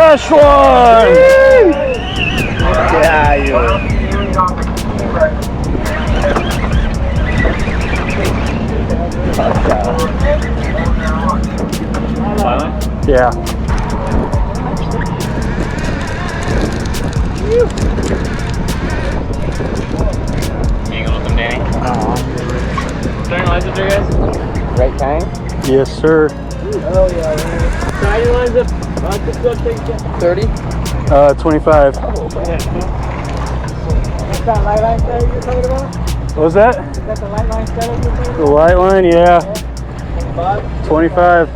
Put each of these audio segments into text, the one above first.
fresh one! Yeah, you. Yeah. Hanging with them, Danny. Starting lines up there, guys? Right time? Yes, sir. Oh, yeah. Starting lines up. 30? 25. That's that light line setup you're talking about? What was that? Is that the light line setup you're talking The about? light line, yeah. 25? 25.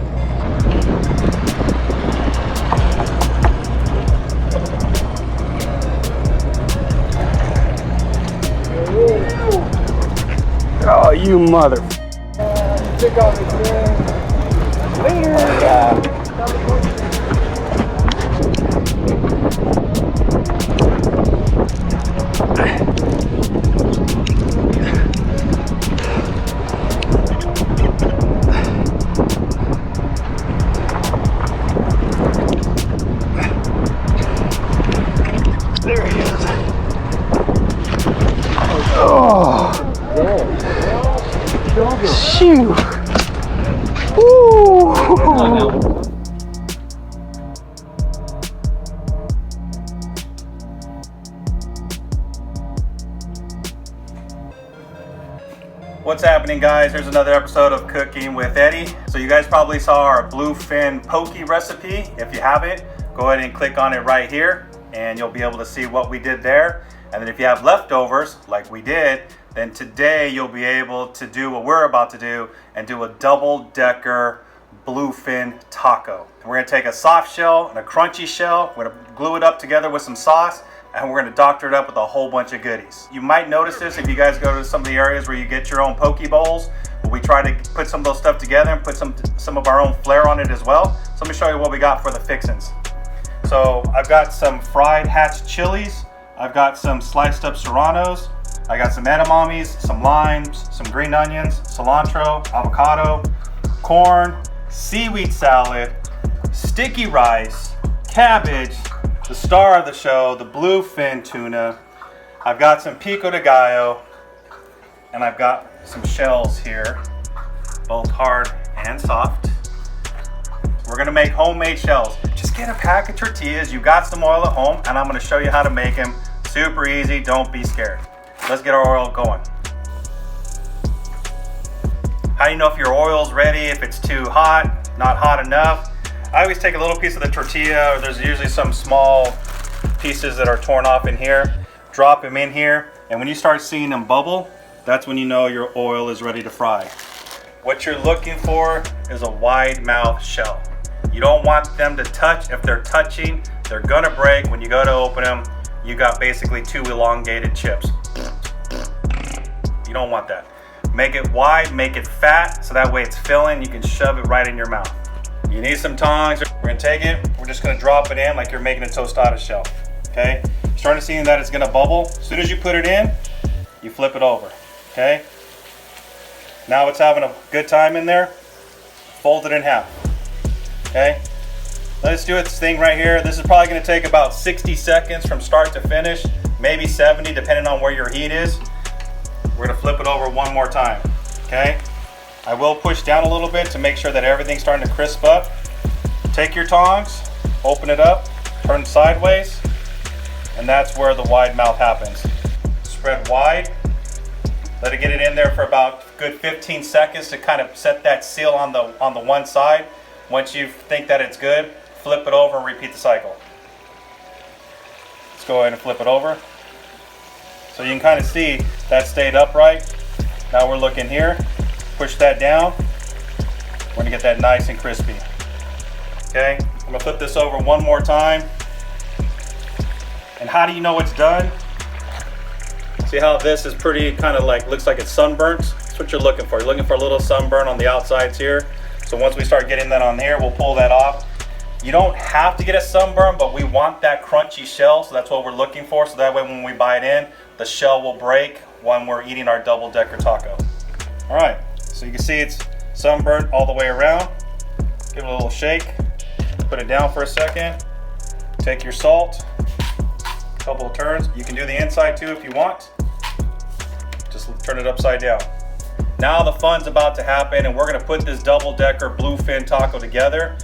Oh, you mother. Stick on the thing. Later. Yeah. There he is. Oh. Shoo. Woo. What's happening, guys? Here's another episode of Cooking with Eddie. So you guys probably saw our bluefin poke recipe. If you haven't, go ahead and click on it right here and you'll be able to see what we did there. And then if you have leftovers like we did, then today you'll be able to do what we're about to do and do a double-decker bluefin taco. We're gonna take a soft shell and a crunchy shell. We're gonna glue it up together with some sauce, and we're gonna doctor it up with a whole bunch of goodies. You might notice this if you guys go to some of the areas where you get your own poke bowls. We try to put some of those stuff together and put some of our own flair on it as well. So let me show you what we got for the fixins. So I've got some fried hatch chilies. I've got some sliced up serranos. I got some edamames, some limes, some green onions, cilantro, avocado, corn, seaweed salad, sticky rice, cabbage, the star of the show, the bluefin tuna. I've got some pico de gallo, and I've got some shells here, both hard and soft. We're gonna make homemade shells. Just get a pack of tortillas. You got some oil at home, and I'm gonna show you how to make them. Super easy, don't be scared. Let's get our oil going. How do you know if your oil's ready, if it's too hot, not hot enough? I always take a little piece of the tortilla, or there's usually some small pieces that are torn off in here, drop them in here, and when you start seeing them bubble, that's when you know your oil is ready to fry. What you're looking for is a wide mouth shell. You don't want them to touch. If they're touching, they're gonna break. When you go to open them, you got basically two elongated chips. You don't want that. Make it wide, make it fat, so that way it's filling, you can shove it right in your mouth. You need some tongs. We're gonna take it, we're just gonna drop it in like you're making a tostada shell, okay? Starting to see that it's gonna bubble. As soon as you put it in, you flip it over, okay? Now it's having a good time in there, fold it in half, okay? Let's do its thing right here. This is probably gonna take about 60 seconds from start to finish, maybe 70, depending on where your heat is. We're gonna flip it over one more time, okay? I will push down a little bit to make sure that everything's starting to crisp up. Take your tongs, open it up, turn sideways, and that's where the wide mouth happens. Spread wide, let it get it in there for about a good 15 seconds to kind of set that seal on the one side. Once you think that it's good, flip it over and repeat the cycle. Let's go ahead and flip it over. So you can kind of see that stayed upright. Now we're looking here, push that down. We're gonna get that nice and crispy. Okay, I'm gonna flip this over one more time. And how do you know it's done? See how this is pretty kind of like, looks like it's sunburnt? That's what you're looking for. You're looking for a little sunburn on the outsides here. So once we start getting that on here, we'll pull that off. You don't have to get a sunburn, but we want that crunchy shell, so that's what we're looking for. So that way when we bite in, the shell will break when we're eating our double-decker taco. All right, so you can see it's sunburnt all the way around. Give it a little shake, put it down for a second. Take your salt, a couple of turns. You can do the inside too if you want. Just turn it upside down. Now the fun's about to happen, and we're gonna put this double-decker bluefin taco together.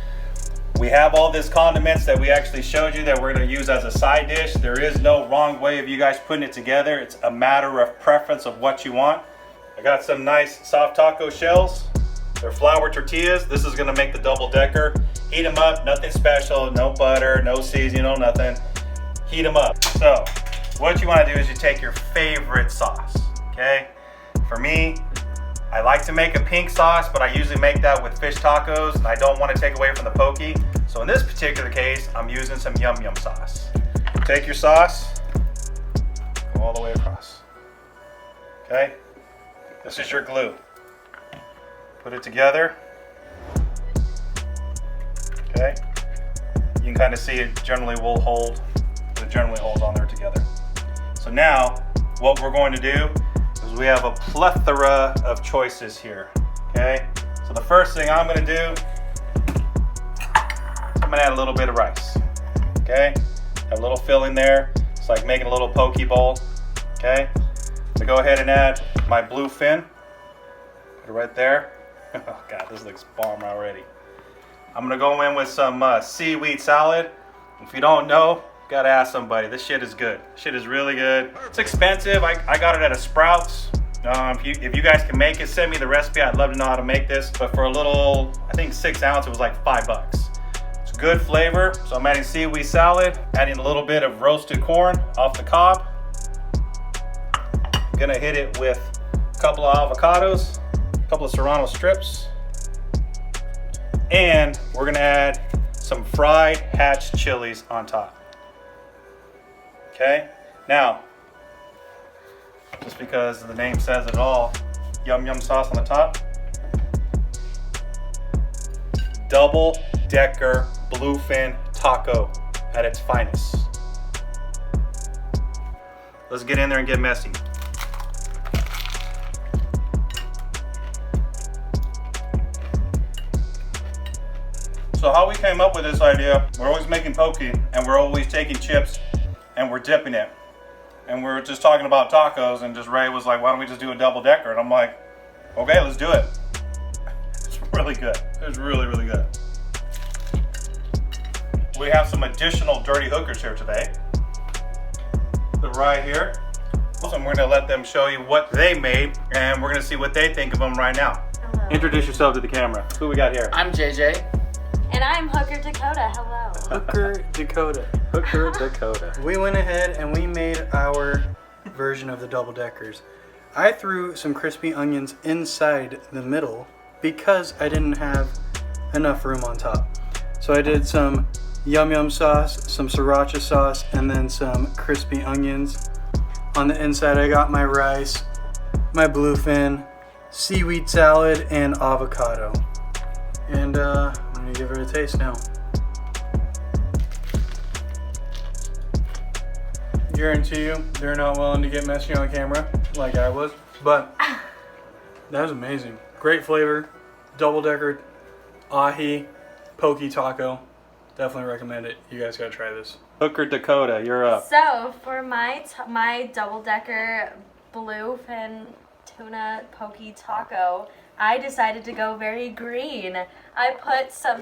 We have all these condiments that we actually showed you that we're gonna use as a side dish. There is no wrong way of you guys putting it together. It's a matter of preference of what you want. I got some nice soft taco shells. They're flour tortillas. This is gonna make the double-decker. Heat them up, nothing special, no butter, no seasoning, no nothing. Heat them up. So, what you wanna do is you take your favorite sauce, okay? For me, I like to make a pink sauce, but I usually make that with fish tacos, and I don't want to take away from the poke. So in this particular case, I'm using some yum yum sauce. Take your sauce, go all the way across. Okay? This is your glue. Put it together. Okay? You can kind of see it generally will hold, but it generally holds on there together. So now, what we're going to do is we have a plethora of choices here, okay? So the first thing I'm gonna do, I'm gonna add a little bit of rice, okay? Have a little filling there. It's like making a little poke bowl, okay? So go ahead and add my bluefin. Put it right there. Oh God, this looks bomb already. I'm gonna go in with some seaweed salad. If you don't know, gotta ask somebody. This shit is good. Shit is really good. It's expensive. I got it at a Sprouts. If you guys can make it, send me the recipe. I'd love to know how to make this. But for a little, I think 6 ounce, it was like $5. It's good flavor. So I'm adding seaweed salad, adding a little bit of roasted corn off the cob. Gonna hit it with a couple of avocados, a couple of serrano strips, and we're gonna add some fried hatch chilies on top. Okay, now, just because the name says it all, yum yum sauce on the top. Double-decker bluefin taco at its finest. Let's get in there and get messy. So how we came up with this idea, we're always making poke and we're always taking chips and we're dipping it. And we're just talking about tacos, and just Ray was like, why don't we just do a double decker? And I'm like, okay, let's do it. It's really good. It's really, really good. We have some additional dirty hookers here today. They're right here. And we're gonna let them show you what they made, and we're gonna see what they think of them right now. Hello. Introduce yourself to the camera. Who we got here? I'm JJ. And I'm Hooker Dakota. Hello. Hooker Dakota. Hooker Dakota. We went ahead and we made our version of the double deckers. I threw some crispy onions inside the middle because I didn't have enough room on top. So I did some yum yum sauce, some sriracha sauce, and then some crispy onions. On the inside I got my rice, my bluefin, seaweed salad, and avocado. And I'm gonna give it a taste now. Guarantee you, they're not willing to get messy on camera like I was, but that was amazing. Great flavor, double-decker, ahi, poke taco. Definitely recommend it. You guys gotta try this. Hooker Dakota, you're up. So for my double-decker bluefin tuna poke taco, I decided to go very green. I put some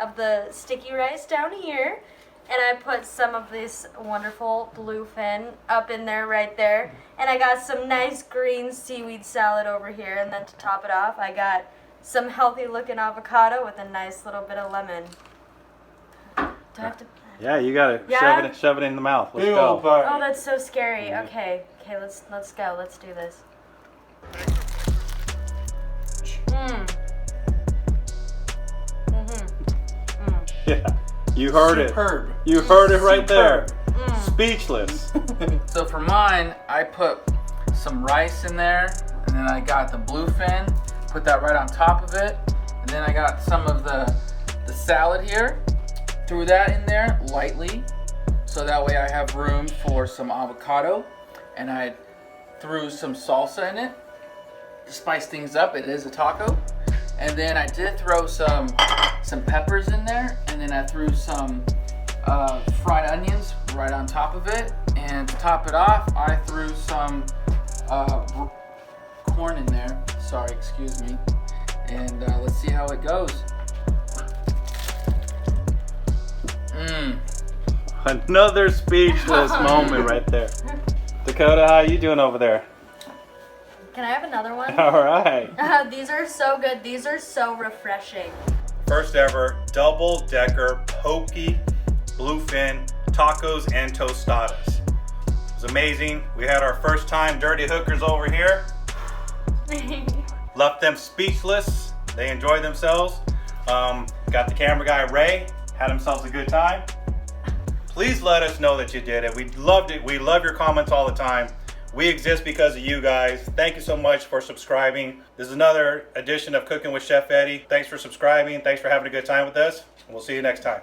of the sticky rice down here, and I put some of this wonderful bluefin up in there right there, and I got some nice green seaweed salad over here, and then to top it off, I got some healthy looking avocado with a nice little bit of lemon. Do I have to? Yeah, you gotta Yeah? shove it in the mouth. Let's Big go. old bite. Oh, that's so scary. Okay, let's go. Let's do this. Yeah, you heard Superb. it. You heard it right there. Superb. Speechless. So for mine, I put some rice in there, and then I got the bluefin, put that right on top of it, and then I got some of the salad here, threw that in there lightly, so that way I have room for some avocado, and I threw some salsa in it to spice things up. It is a taco. And then I did throw some peppers in there, and then I threw some fried onions right on top of it. And to top it off, I threw some corn in there. Sorry, excuse me. And let's see how it goes. Another speechless moment right there. Dakota, how you doing over there? Can I have another one? All right. These are so good. These are so refreshing. First ever double-decker pokey bluefin tacos and tostadas. It was amazing. We had our first time dirty hookers over here. Left them speechless. They enjoyed themselves. Got the camera guy Ray, had themselves a good time. Please let us know that you did it. We loved it. We love your comments all the time. We exist because of you guys. Thank you so much for subscribing. This is another edition of Cooking with Chef Eddie. Thanks for subscribing. Thanks for having a good time with us. We'll see you next time.